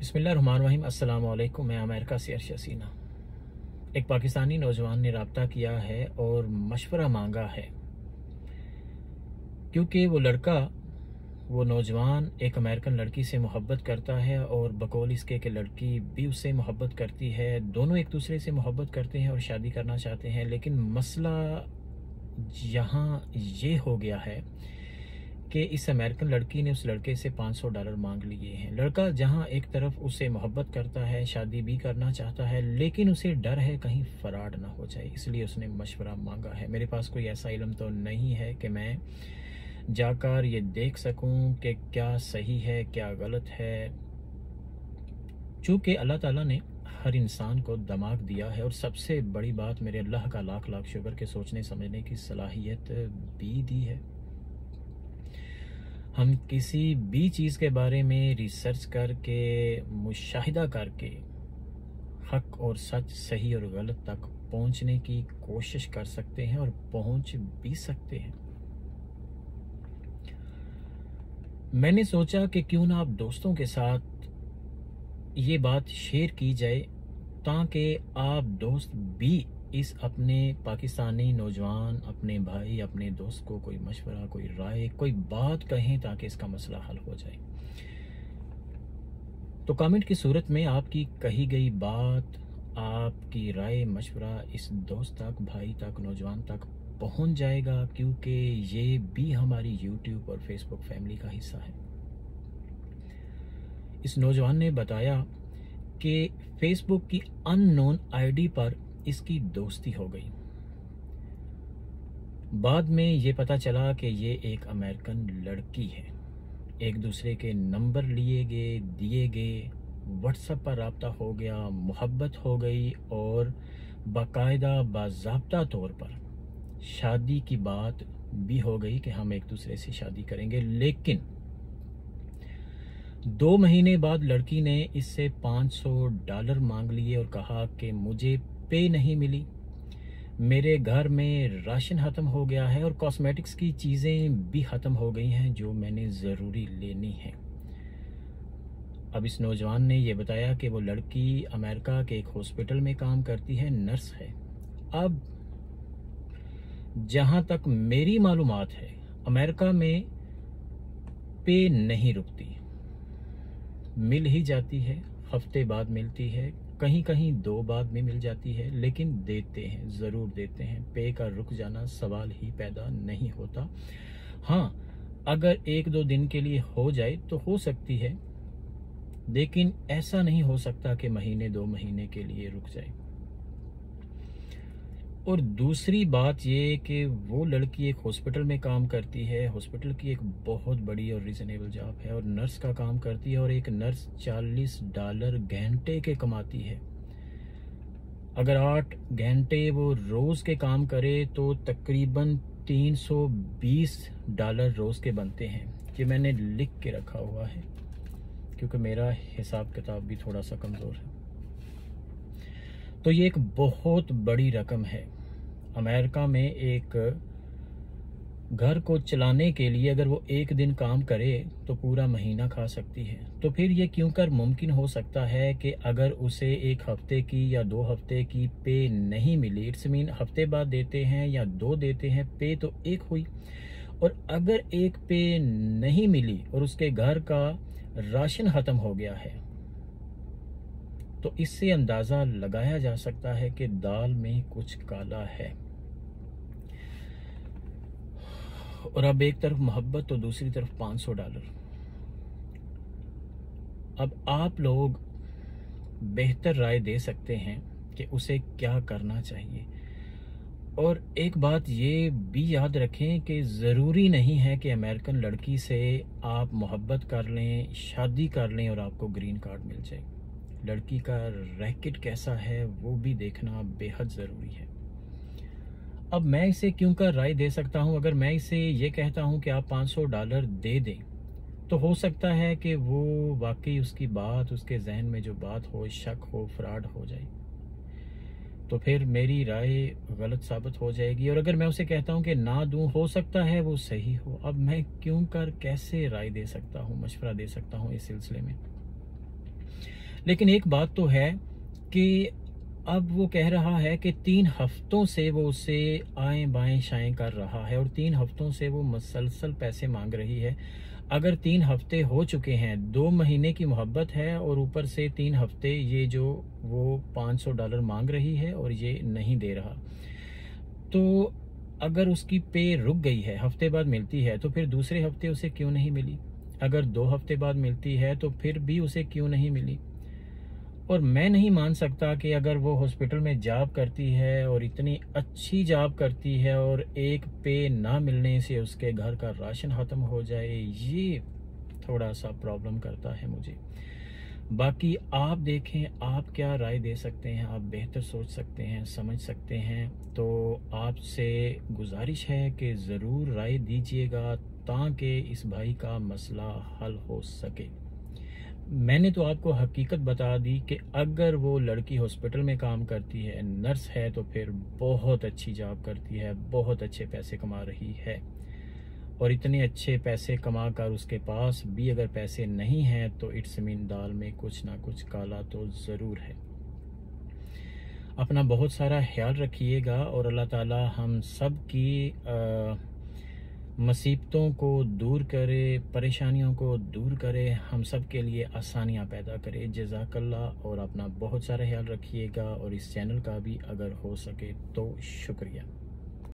बिस्मिल्लाहिर्रहमानिर्रहीम। अस्सलाम वालेकुम। मैं अमेरिका से अरशद सीना। एक पाकिस्तानी नौजवान ने रब्ता किया है और मशवरा मांगा है क्योंकि वो नौजवान एक अमेरिकन लड़की से मोहब्बत करता है और बकौल इसके कि लड़की भी उससे मोहब्बत करती है। दोनों एक दूसरे से मोहब्बत करते हैं और शादी करना चाहते हैं, लेकिन मसला यहाँ ये हो गया है कि इस अमेरिकन लड़की ने उस लड़के से $500 मांग लिए हैं। लड़का जहाँ एक तरफ उससे मोहब्बत करता है, शादी भी करना चाहता है, लेकिन उसे डर है कहीं फराड ना हो जाए, इसलिए उसने मशवरा मांगा है। मेरे पास कोई ऐसा इल्म तो नहीं है कि मैं जाकर ये देख सकूं कि क्या सही है क्या गलत है। चूँकि अल्लाह ताला ने हर इंसान को दिमाग दिया है और सबसे बड़ी बात मेरे अल्लाह का लाख लाख शुक्र के सोचने समझने की सलाहियत भी दी है। हम किसी भी चीज़ के बारे में रिसर्च करके, मुशाहिदा करके हक और सच, सही और गलत तक पहुंचने की कोशिश कर सकते हैं और पहुंच भी सकते हैं। मैंने सोचा कि क्यों ना आप दोस्तों के साथ ये बात शेयर की जाए ताकि आप दोस्त भी इस अपने पाकिस्तानी नौजवान, अपने भाई, अपने दोस्त को कोई मशवरा, कोई राय, कोई बात कहें ताकि इसका मसला हल हो जाए। तो कमेंट की सूरत में आपकी कही गई बात, आपकी राय, मशवरा इस दोस्त तक, भाई तक, नौजवान तक पहुंच जाएगा, क्योंकि ये भी हमारी यूट्यूब और फेसबुक फैमिली का हिस्सा है। इस नौजवान ने बताया कि फेसबुक की अननोन आईडी पर इसकी दोस्ती हो गई। बाद में ये पता चला कि ये एक अमेरिकन लड़की है। एक दूसरे के नंबर लिए गए, दिए गए, व्हाट्सएप पर रब्ता हो गया, मोहब्बत हो गई और बाकायदा बाज़ाब्ता तौर पर शादी की बात भी हो गई कि हम एक दूसरे से शादी करेंगे। लेकिन 2 महीने बाद लड़की ने इससे $500 मांग लिए और कहा कि मुझे पे नहीं मिली, मेरे घर में राशन ख़त्म हो गया है और कॉस्मेटिक्स की चीज़ें भी ख़त्म हो गई हैं जो मैंने ज़रूरी लेनी है। अब इस नौजवान ने यह बताया कि वो लड़की अमेरिका के एक हॉस्पिटल में काम करती है, नर्स है। अब जहाँ तक मेरी मालूमात है, अमेरिका में पे नहीं रुकती, मिल ही जाती है, हफ्ते बाद मिलती है, कहीं कहीं 2 बाद में मिल जाती है, लेकिन देते हैं, ज़रूर देते हैं। पे का रुक जाना सवाल ही पैदा नहीं होता। हाँ, अगर 1-2 दिन के लिए हो जाए तो हो सकती है, लेकिन ऐसा नहीं हो सकता कि महीने 2 महीने के लिए रुक जाए। और दूसरी बात ये कि वो लड़की एक हॉस्पिटल में काम करती है, हॉस्पिटल की एक बहुत बड़ी और रीजनेबल जॉब है और नर्स का काम करती है, और एक नर्स $40 घंटे के कमाती है। अगर 8 घंटे वो रोज़ के काम करे तो तकरीबन $320 रोज़ के बनते हैं। ये मैंने लिख के रखा हुआ है क्योंकि मेरा हिसाब किताब भी थोड़ा सा कमज़ोर है। तो ये एक बहुत बड़ी रकम है। अमेरिका में एक घर को चलाने के लिए अगर वो 1 दिन काम करे तो पूरा महीना खा सकती है। तो फिर ये क्यों कर मुमकिन हो सकता है कि अगर उसे 1 हफ्ते की या 2 हफ्ते की पे नहीं मिली, इट्स मीन हफ्ते बाद देते हैं या 2 देते हैं, पे तो 1 हुई, और अगर 1 पे नहीं मिली और उसके घर का राशन ख़त्म हो गया है, तो इससे अंदाज़ा लगाया जा सकता है कि दाल में कुछ काला है। और अब एक तरफ मोहब्बत तो दूसरी तरफ $500। अब आप लोग बेहतर राय दे सकते हैं कि उसे क्या करना चाहिए। और एक बात ये भी याद रखें कि ज़रूरी नहीं है कि अमेरिकन लड़की से आप मोहब्बत कर लें, शादी कर लें और आपको ग्रीन कार्ड मिल जाए। लड़की का रैकेट कैसा है वो भी देखना बेहद ज़रूरी है। अब मैं इसे क्यों कर राय दे सकता हूं, अगर मैं इसे ये कहता हूं कि आप $500 दे दें, तो हो सकता है कि वो वाकई उसकी बात, उसके जहन में जो बात हो, शक हो, फ्रॉड हो जाए, तो फिर मेरी राय गलत साबित हो जाएगी। और अगर मैं उसे कहता हूं कि ना दूं, हो सकता है वो सही हो। अब मैं क्यों कर कैसे राय दे सकता हूं, मशवरा दे सकता हूं इस सिलसिले में। लेकिन एक बात तो है कि अब वो कह रहा है कि 3 हफ्तों से वो उसे आएं बाएं शाएं कर रहा है और 3 हफ्तों से वो मुसलसल पैसे मांग रही है। अगर 3 हफ्ते हो चुके हैं, 2 महीने की मोहब्बत है और ऊपर से 3 हफ्ते ये जो वो $500 मांग रही है और ये नहीं दे रहा, तो अगर उसकी पे रुक गई है, हफ्ते बाद मिलती है, तो फिर दूसरे हफ्ते उसे क्यों नहीं मिली? अगर 2 हफ्ते बाद मिलती है तो फिर भी उसे क्यों नहीं मिली? और मैं नहीं मान सकता कि अगर वो हॉस्पिटल में जॉब करती है और इतनी अच्छी जॉब करती है और एक पे ना मिलने से उसके घर का राशन ख़त्म हो जाए, ये थोड़ा सा प्रॉब्लम करता है मुझे। बाकी आप देखें, आप क्या राय दे सकते हैं, आप बेहतर सोच सकते हैं, समझ सकते हैं, तो आपसे गुजारिश है कि ज़रूर राय दीजिएगा ताकि इस भाई का मसला हल हो सके। मैंने तो आपको हकीकत बता दी कि अगर वो लड़की हॉस्पिटल में काम करती है, नर्स है, तो फिर बहुत अच्छी जॉब करती है, बहुत अच्छे पैसे कमा रही है। और इतने अच्छे पैसे कमा कर उसके पास भी अगर पैसे नहीं हैं तो इट्स मीन दाल में कुछ ना कुछ काला तो ज़रूर है। अपना बहुत सारा ख्याल रखिएगा और अल्लाह ताला हम सब की मुसीबतों को दूर करे, परेशानियों को दूर करे, हम सब के लिए आसानियाँ पैदा करे। जज़ाकल्लाह। और अपना बहुत सारा ख्याल रखिएगा और इस चैनल का भी अगर हो सके तो शुक्रिया।